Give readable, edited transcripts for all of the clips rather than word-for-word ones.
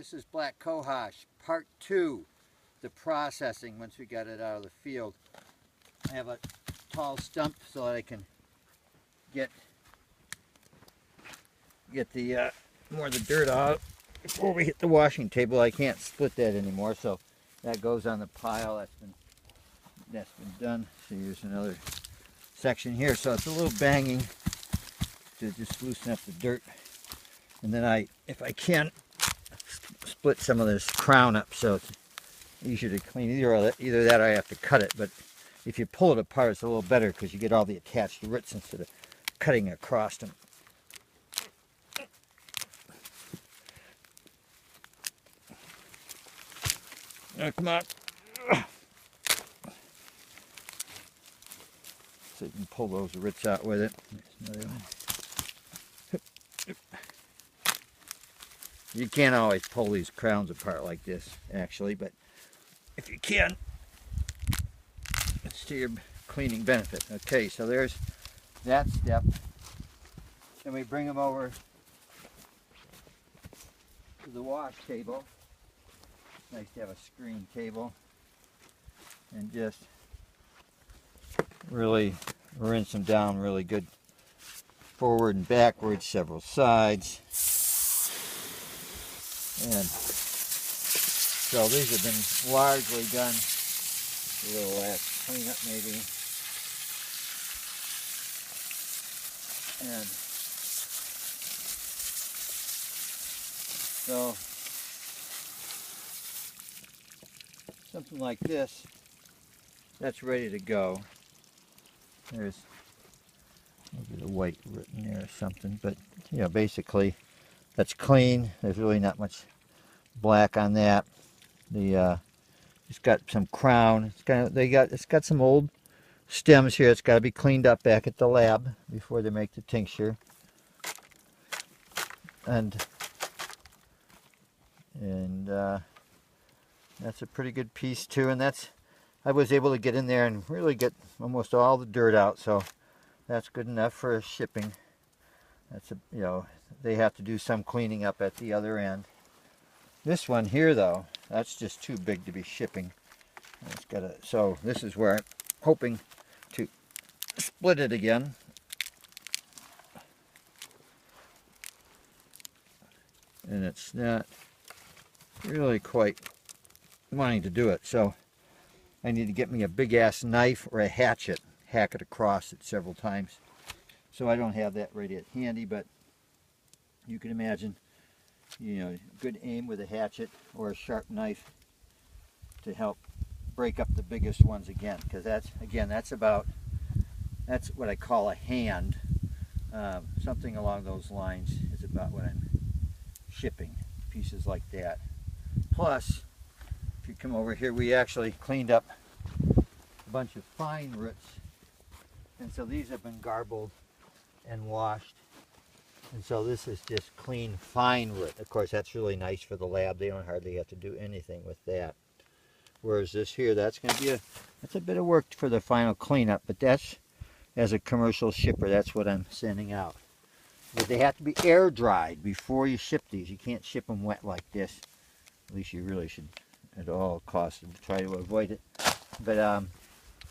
This is Black Cohosh, part 2, the processing once we got it out of the field. I have a tall stump so that I can get the more of the dirt out before we hit the washing table. I can't split that anymore, so that goes on the pile. That's been done. So here's another section here, so it's a little banging to just loosen up the dirt. And then if I can, split some of this crown up so it's easier to clean. Either that or I have to cut it, but if you pull it apart it's a little better because you get all the attached roots instead of cutting across them. Come on. So you can pull those roots out with it. There's another one. You can't always pull these crowns apart like this, actually, but if you can, it's to your cleaning benefit. Okay, so there's that step. Then we bring them over to the wash table. Nice to have a screen table. And just really rinse them down really good, forward and backwards, several sides. And so these have been largely done. A little last cleanup maybe. And so something like this, that's ready to go. There's maybe the white written there or something, but you know, basically that's clean. There's really not much black on that. It's got some crown. It's got some old stems here. It's got to be cleaned up back at the lab before they make the tincture. And that's a pretty good piece too. And I was able to get in there and really get almost all the dirt out. So that's good enough for shipping. They have to do some cleaning up at the other end. This one here though, that's just too big to be shipping. So this is where I'm hoping to split it again. And it's not really quite wanting to do it. So I need to get me a big ass knife or a hatchet, hack it across it several times. So I don't have that ready at handy, but you can imagine, good aim with a hatchet or a sharp knife to help break up the biggest ones again, because that's what I call a hand. Something along those lines is about what I'm shipping, pieces like that. Plus, if you come over here, we actually cleaned up a bunch of fine roots, and so these have been garbled and washed. And so this is just clean, fine root. Of course, that's really nice for the lab. They don't hardly have to do anything with that. Whereas this here, that's going to be that's a bit of work for the final cleanup. But that's, as a commercial shipper, that's what I'm sending out. But they have to be air dried before you ship these. You can't ship them wet like this. At least you really should, at all costs, try to avoid it. But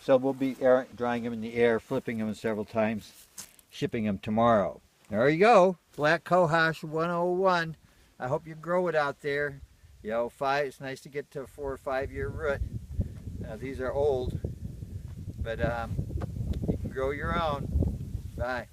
so we'll be drying them in the air, flipping them several times, shipping them tomorrow. There you go, Black Cohosh 101. I hope you grow it out there. It's nice to get to a 4 or 5 year root. These are old, but you can grow your own. Bye.